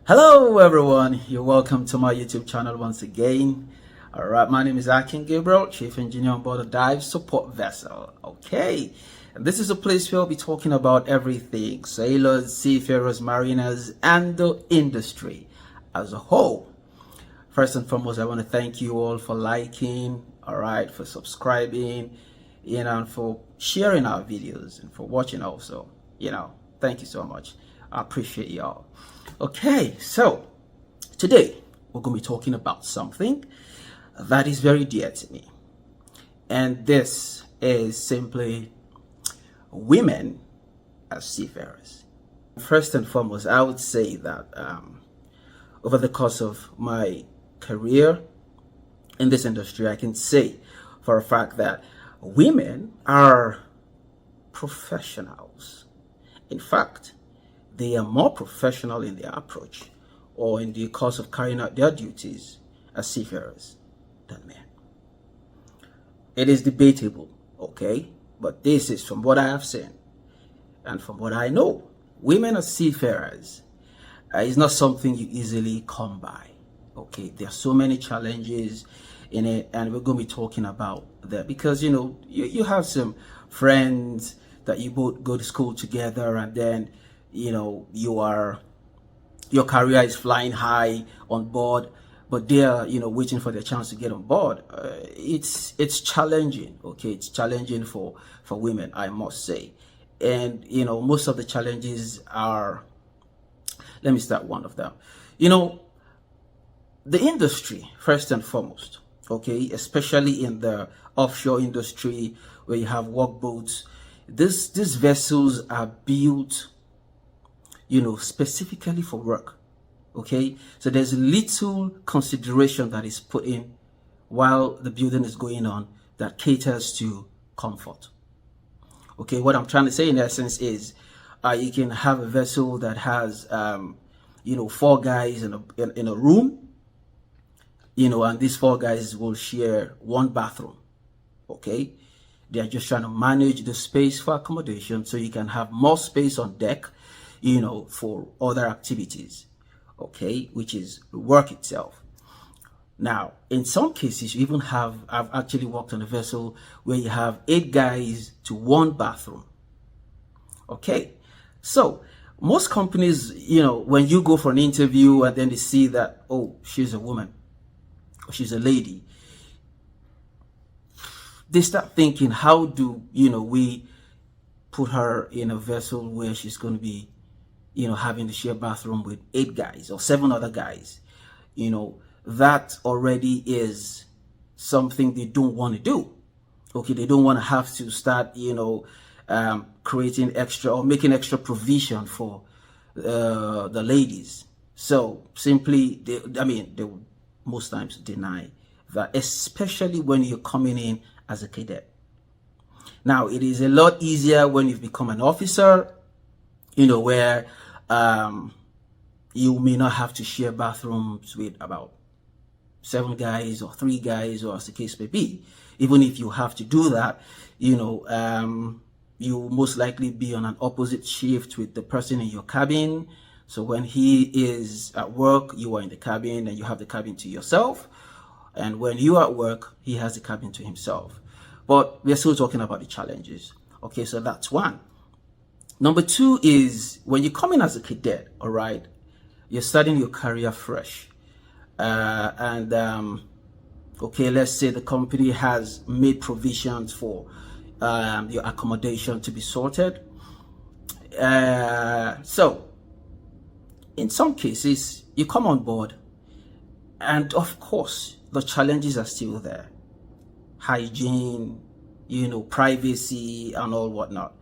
Hello everyone, you're welcome to my YouTube channel once again. Alright, my name is Akin Gabriel, Chief Engineer on board a dive support vessel. Okay, and this is a place where we'll be talking about everything sailors, seafarers, mariners, and the industry as a whole. First and foremost, I want to thank you all for liking, alright, for subscribing, and for sharing our videos and for watching also. Thank you so much. I appreciate y'all. Okay, so today we're going to be talking about something that is very dear to me, and this is simply women as seafarers. First and foremost, I would say that over the course of my career in this industry, I can say for a fact that women are professionals. In fact, they are more professional in their approach or in the course of carrying out their duties as seafarers than men. It is debatable, okay? But this is from what I have seen and from what I know. Women as seafarers is not something you easily come by, okay? There are so many challenges in it, and we're going to be talking about that because, you have some friends that you both go to school together, and then your career is flying high on board, but they're waiting for their chance to get on board. It's challenging, okay? It's challenging for women, I must say. And most of the challenges are, let me start one of them. The industry, first and foremost, okay, especially in the offshore industry where you have workboats, these vessels are built specifically for work. Okay, so there's little consideration that is put in while the building is going on that caters to comfort. Okay, what I'm trying to say in essence is you can have a vessel that has 4 guys in a room, and these 4 guys will share one bathroom. Okay, they are just trying to manage the space for accommodation so you can have more space on deck for other activities, okay, which is work itself. Now, in some cases, you even I've actually worked on a vessel where you have 8 guys to 1 bathroom. Okay, so most companies, when you go for an interview and then they see that, oh, she's a woman, or she's a lady, they start thinking, how do, we put her in a vessel where she's going to be having to share bathroom with 8 guys or 7 other guys. That already is something they don't want to do. Okay, they don't want to have to start, creating extra or making extra provision for the ladies. So simply, they will most times deny that, especially when you're coming in as a cadet. Now, it is a lot easier when you've become an officer, where you may not have to share bathrooms with about 7 guys or 3 guys, or as the case may be. Even if you have to do that, you most likely be on an opposite shift with the person in your cabin. So when he is at work, you are in the cabin and you have the cabin to yourself. And when you are at work, he has the cabin to himself. But we're still talking about the challenges. Okay, so that's one. Number 2 is when you come in as a cadet, all right, you're starting your career fresh. Okay, let's say the company has made provisions for your accommodation to be sorted. So in some cases, you come on board, and of course, the challenges are still there. Hygiene, privacy, and all whatnot.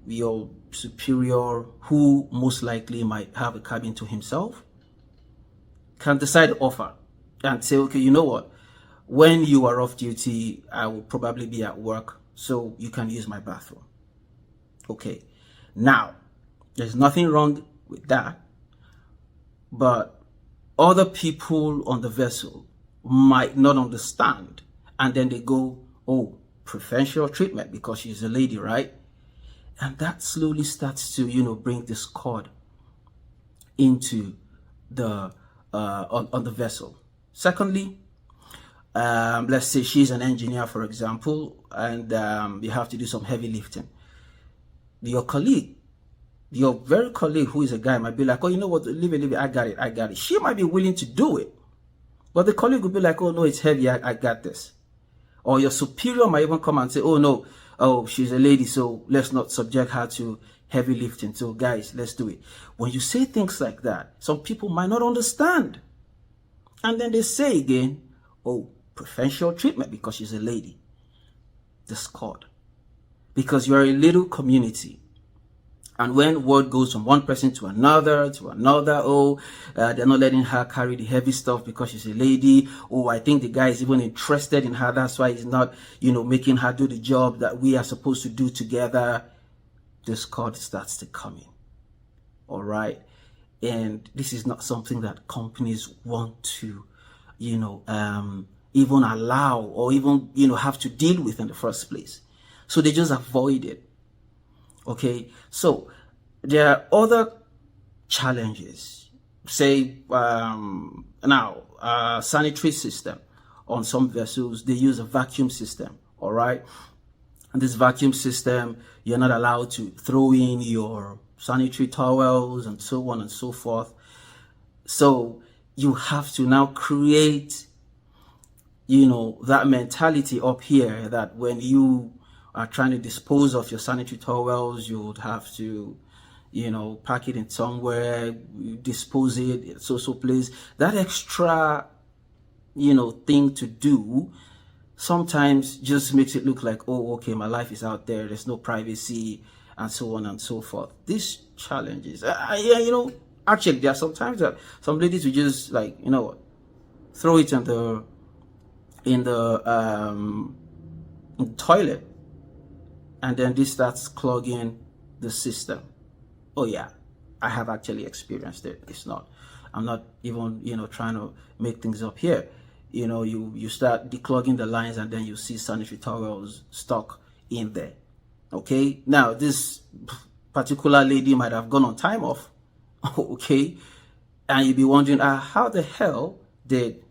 Your superior, who most likely might have a cabin to himself, can decide to offer and say, okay, you know what? When you are off duty, I will probably be at work, so you can use my bathroom. Okay. Now, there's nothing wrong with that, but other people on the vessel might not understand, and then they go, oh, preferential treatment because she's a lady, right? And that slowly starts to, bring discord into the on the vessel. Secondly, let's say she's an engineer, for example, and you have to do some heavy lifting. Your colleague, your very colleague who is a guy, might be like, oh, you know what, leave it, I got it. She might be willing to do it, but the colleague will be like, oh no, it's heavy, I got this. Or your superior might even come and say, oh no, oh, she's a lady, so let's not subject her to heavy lifting. So guys, let's do it. When you say things like that, some people might not understand. And then they say again, oh, preferential treatment because she's a lady. Discord. Because you're a little community. And when word goes from one person to another, oh, they're not letting her carry the heavy stuff because she's a lady. Oh, I think the guy is even interested in her. That's why he's not, making her do the job that we are supposed to do together. Discord starts to come in. All right. And this is not something that companies want to, even allow or even, have to deal with in the first place. So they just avoid it. Okay, so there are other challenges. Say now, sanitary system. On some vessels, they use a vacuum system. All right, and this vacuum system, you're not allowed to throw in your sanitary towels and so on and so forth. So you have to now create, that mentality up here that when you are trying to dispose of your sanitary towels, you would have to, pack it in somewhere, dispose it, so place. That extra, thing to do sometimes just makes it look like, oh, okay, my life is out there, there's no privacy, and so on and so forth. These challenges, actually, there are sometimes that some ladies will just throw it in the toilet. And then this starts clogging the system. Oh yeah, I have actually experienced it. I'm not even, trying to make things up here. You start declogging the lines and then you see sanitary towels stuck in there. Okay, now this particular lady might have gone on time off. Okay, and you'd be wondering, how the hell did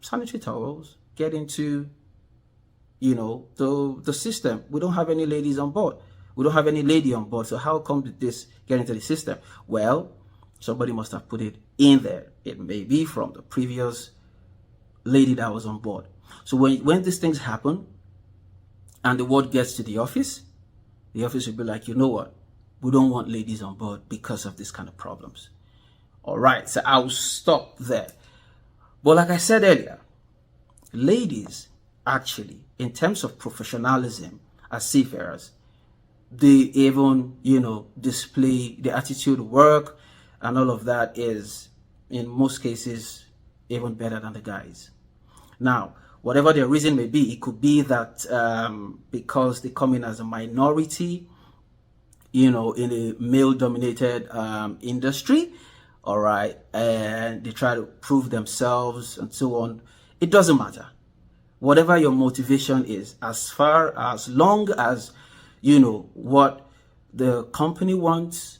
sanitary towels get into the system? We don't have any ladies on board. We don't have any lady on board. So how come did this get into the system? Well, somebody must have put it in there. It may be from the previous lady that was on board. So when these things happen and the word gets to the office will be like, you know what? We don't want ladies on board because of this kind of problems. All right, so I'll stop there. But like I said earlier, ladies, actually, in terms of professionalism as seafarers, they even, display the attitude, work, and all of that is, in most cases, even better than the guys. Now, whatever their reason may be, it could be that because they come in as a minority, in a male-dominated industry, all right, and they try to prove themselves and so on. It doesn't matter. Whatever your motivation is, as long as what the company wants,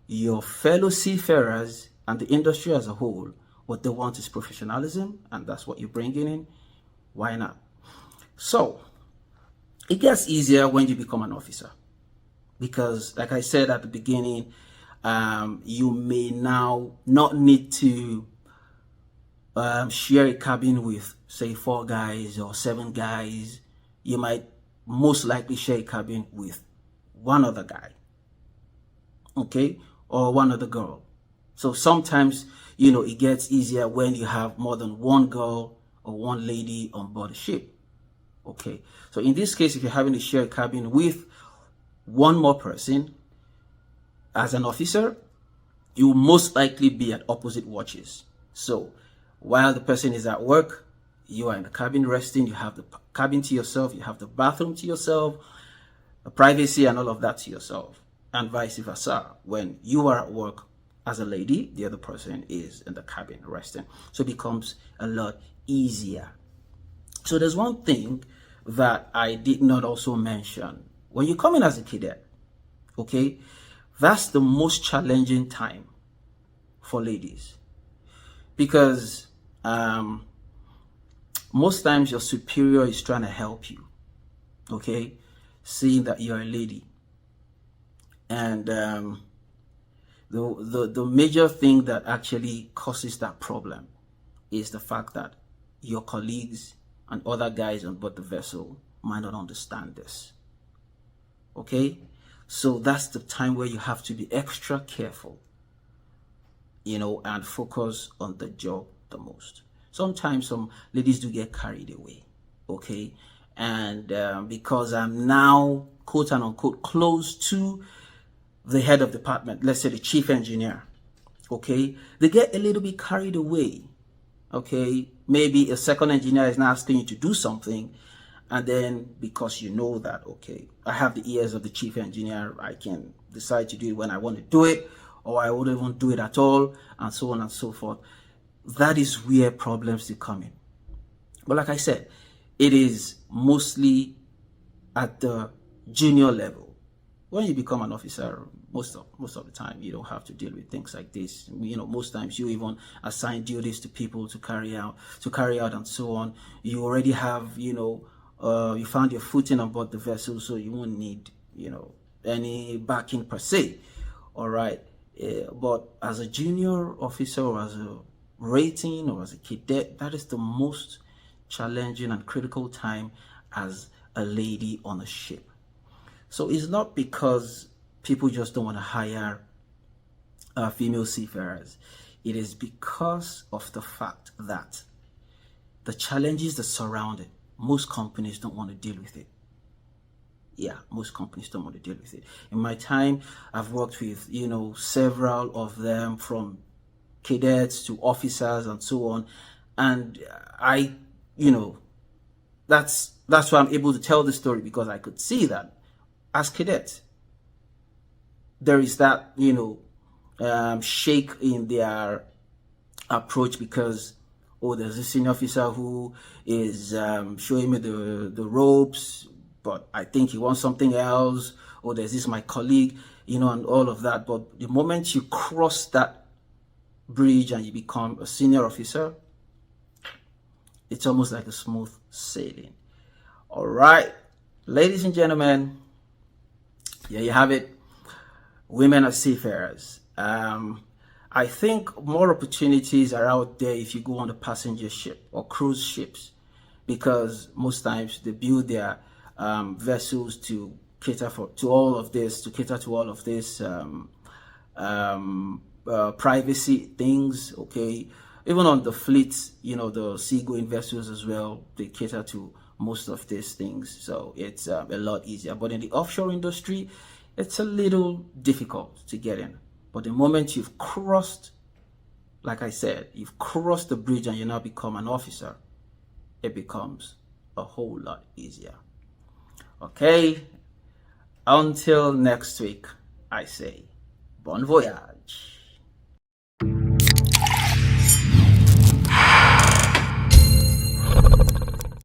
your fellow seafarers and the industry as a whole, what they want is professionalism, and that's what you're bringing in. Why not? So it gets easier when you become an officer, because like I said at the beginning, you may now not need to share a cabin with, say, 4 guys or 7 guys. You might most likely share a cabin with one other guy, okay, or one other girl. So sometimes, it gets easier when you have more than one girl or one lady on board a ship, okay. So in this case, if you're having to share a cabin with one more person as an officer, you will most likely be at opposite watches. So while the person is at work, you are in the cabin resting, you have the cabin to yourself, you have the bathroom to yourself, the privacy and all of that to yourself, and vice versa. When you are at work as a lady, the other person is in the cabin resting. So it becomes a lot easier. So there's one thing that I did not also mention. When you come in as a cadet, okay, that's the most challenging time. for ladies, because most times your superior is trying to help you, okay, seeing that you're a lady. And the major thing that actually causes that problem is the fact that your colleagues and other guys on board the vessel might not understand this. Okay, so that's the time where you have to be extra careful, and focus on the job the most. Sometimes some ladies do get carried away, okay, and because I'm now quote and unquote close to the head of department, let's say the chief engineer, okay, they get a little bit carried away, okay. Maybe a second engineer is now asking you to do something, and then because you know that, okay, I have the ears of the chief engineer, I can decide to do it when I want to do it, or I wouldn't even do it at all, and so on and so forth. That is where problems will come in. But like I said, it is mostly at the junior level. When you become an officer, most of the time, you don't have to deal with things like this. Most times you even assign duties to people to carry out and so on. You already have, you found your footing on board the vessel, so you won't need, any backing per se. All right. But as a junior officer, or as a rating, or as a cadet, that is the most challenging and critical time as a lady on a ship. So it's not because people just don't want to hire female seafarers. It is because of the fact that the challenges that surround it, most companies don't want to deal with it. Yeah, most companies don't want to deal with it. In my time, I've worked with, several of them, from cadets to officers and so on. And that's why I'm able to tell the story, because I could see that as cadets, there is that, shake in their approach, because, there's a senior officer who is showing me the ropes, but I think he wants something else, or there's this my colleague, and all of that. But the moment you cross that bridge and you become a senior officer, it's almost like a smooth sailing. All right, ladies and gentlemen, here you have it. Women as seafarers. I think more opportunities are out there if you go on the passenger ship or cruise ships, because most times they build their vessels to cater to all of this privacy things, okay. Even on the fleets, the seagoing vessels as well, they cater to most of these things, so it's a lot easier. But in the offshore industry, it's a little difficult to get in. But the moment you've crossed, like I said, you've crossed the bridge and you now become an officer, it becomes a whole lot easier. Okay, until next week, I say bon voyage.